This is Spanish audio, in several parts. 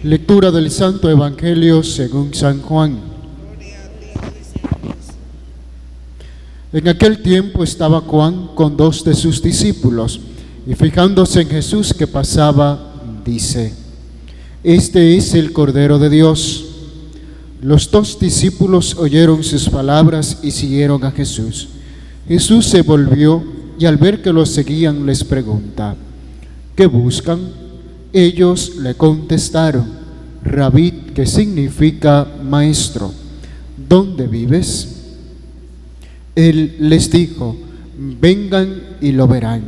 Lectura del Santo Evangelio según San Juan. En aquel tiempo estaba Juan con 2 de sus discípulos, y fijándose en Jesús que pasaba, dice: Este es el Cordero de Dios. Los 2 discípulos oyeron sus palabras y siguieron a Jesús. Jesús se volvió y al ver que los seguían les pregunta: ¿qué buscan? Ellos le contestaron: Rabí, que significa maestro, ¿dónde vives? Él les dijo: vengan y lo verán.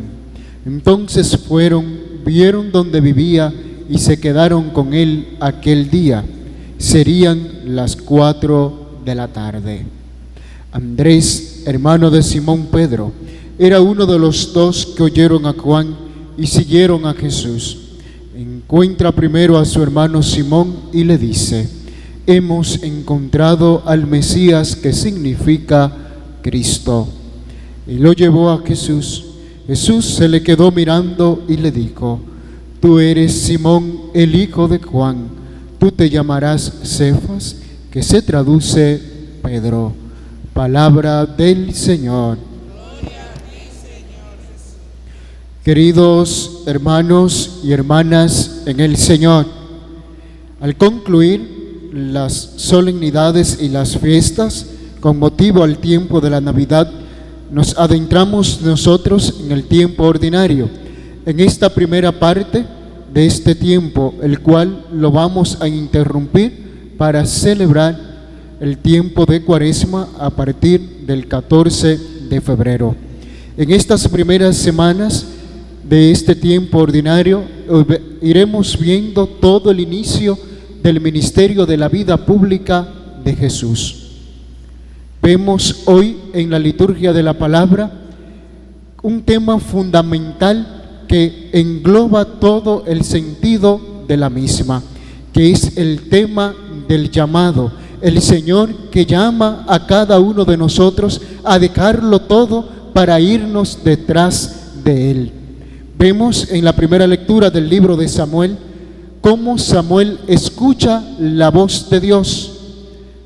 Entonces fueron, vieron dónde vivía y se quedaron con él aquel día. Serían las 4 de la tarde. Andrés, hermano de Simón Pedro, era uno de los 2 que oyeron a Juan y siguieron a Jesús. Encuentra primero a su hermano Simón y le dice: hemos encontrado al Mesías, que significa Cristo. Y lo llevó a Jesús. Jesús se le quedó mirando y le dijo: tú eres Simón, el hijo de Juan. Tú te llamarás Cefas, que se traduce Pedro. Palabra del Señor. Queridos hermanos y hermanas en el Señor, al concluir las solemnidades y las fiestas con motivo al tiempo de la Navidad, nos adentramos nosotros en el tiempo ordinario, en esta primera parte de este tiempo, el cual lo vamos a interrumpir para celebrar el tiempo de Cuaresma a partir del 14 de febrero. En estas primeras semanas de este tiempo ordinario iremos viendo todo el inicio del ministerio de la vida pública de Jesús. Vemos hoy en la liturgia de la palabra un tema fundamental que engloba todo el sentido de la misma, que es el tema del llamado. El Señor que llama a cada uno de nosotros a dejarlo todo para irnos detrás de Él. Vemos en la primera lectura del libro de Samuel cómo Samuel escucha la voz de Dios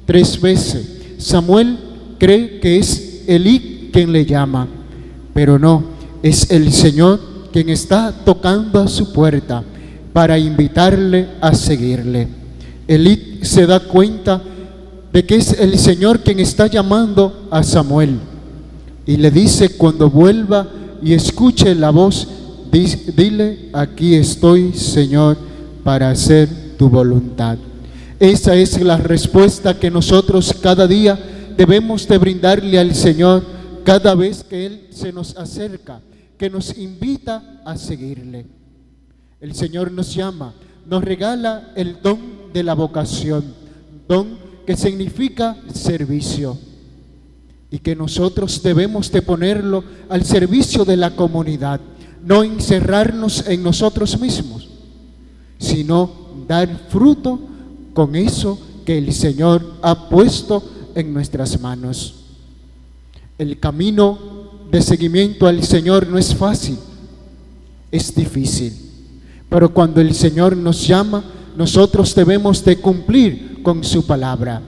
3 veces. Samuel cree que es Elí quien le llama, pero no, es el Señor quien está tocando a su puerta para invitarle a seguirle. Elí se da cuenta de que es el Señor quien está llamando a Samuel y le dice: cuando vuelva y escuche la voz, dile: aquí estoy, Señor, para hacer tu voluntad. Esa es la respuesta que nosotros cada día debemos de brindarle al Señor cada vez que Él se nos acerca, que nos invita a seguirle. El Señor nos llama, nos regala el don de la vocación, don que significa servicio, y que nosotros debemos de ponerlo al servicio de la comunidad. No encerrarnos en nosotros mismos, sino dar fruto con eso que el Señor ha puesto en nuestras manos. El camino de seguimiento al Señor no es fácil, es difícil. Pero cuando el Señor nos llama, nosotros debemos de cumplir con su palabra,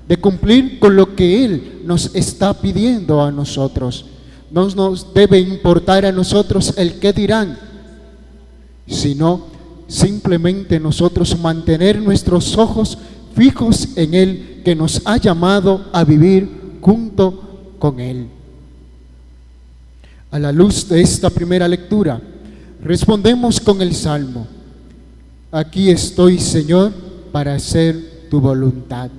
de cumplir con lo que Él nos está pidiendo a nosotros. No nos debe importar a nosotros el qué dirán, sino simplemente nosotros mantener nuestros ojos fijos en Él, que nos ha llamado a vivir junto con Él. A la luz de esta primera lectura, respondemos con el Salmo: aquí estoy, Señor, para hacer tu voluntad.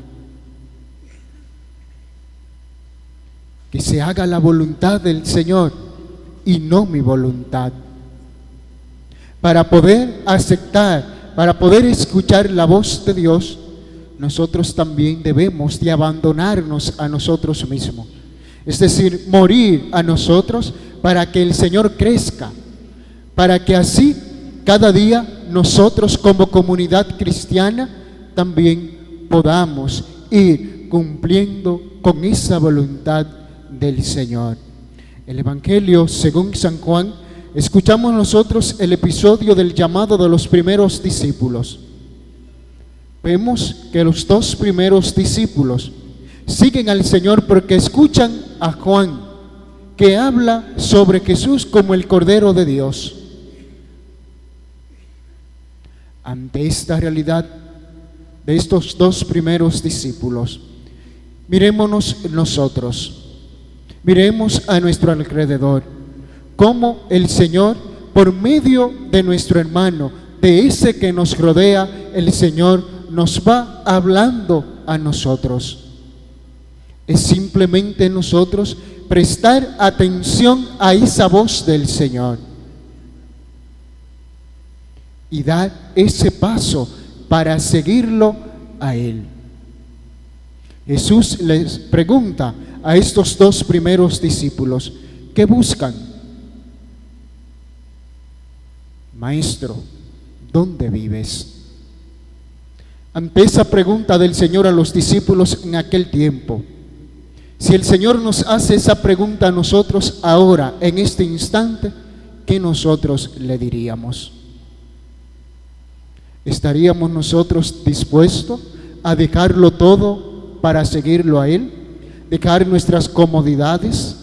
Que se haga la voluntad del Señor y no mi voluntad. Para poder aceptar, para poder escuchar la voz de Dios, nosotros también debemos de abandonarnos a nosotros mismos. Es decir, morir a nosotros para que el Señor crezca, para que así cada día nosotros como comunidad cristiana también podamos ir cumpliendo con esa voluntad del Señor. El Evangelio según San Juan Escuchamos nosotros el episodio del llamado de los primeros discípulos. Vemos que los dos primeros discípulos siguen al Señor porque escuchan a Juan, que habla sobre Jesús como el Cordero de Dios. Ante esta realidad de estos dos primeros discípulos, mirémonos nosotros, miremos a nuestro alrededor, cómo el Señor, por medio de nuestro hermano, de ese que nos rodea, el Señor nos va hablando a nosotros. Es simplemente nosotros prestar atención a esa voz del Señor y dar ese paso para seguirlo a Él. Jesús les pregunta a estos dos primeros discípulos, ¿qué buscan? Maestro, ¿dónde vives? Ante esa pregunta del Señor a los discípulos en aquel tiempo, si el Señor nos hace esa pregunta a nosotros ahora, en este instante, ¿qué nosotros le diríamos? ¿Estaríamos nosotros dispuestos a dejarlo todo para seguirlo a Él? ¿Dejar nuestras comodidades?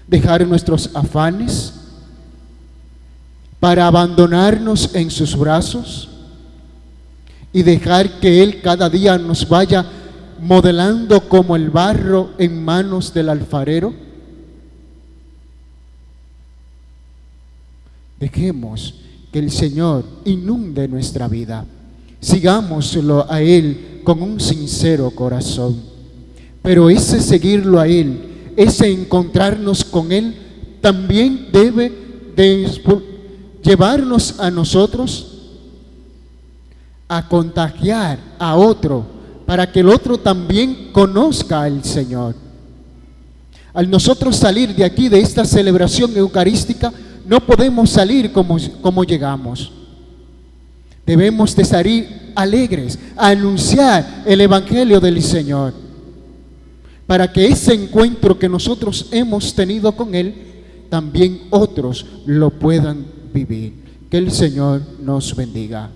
¿Dejar nuestros afanes para abandonarnos en sus brazos y dejar que Él cada día nos vaya modelando como el barro en manos del alfarero? Dejemos que el Señor inunde nuestra vida. Sigámoslo a Él con un sincero corazón. Pero ese seguirlo a Él, ese encontrarnos con Él, también debe de llevarnos a nosotros a contagiar a otro, para que el otro también conozca al Señor. Al nosotros salir de aquí, de esta celebración eucarística, no podemos salir como llegamos. Debemos de salir alegres, a anunciar el Evangelio del Señor, para que ese encuentro que nosotros hemos tenido con Él, también otros lo puedan vivir. Que el Señor nos bendiga.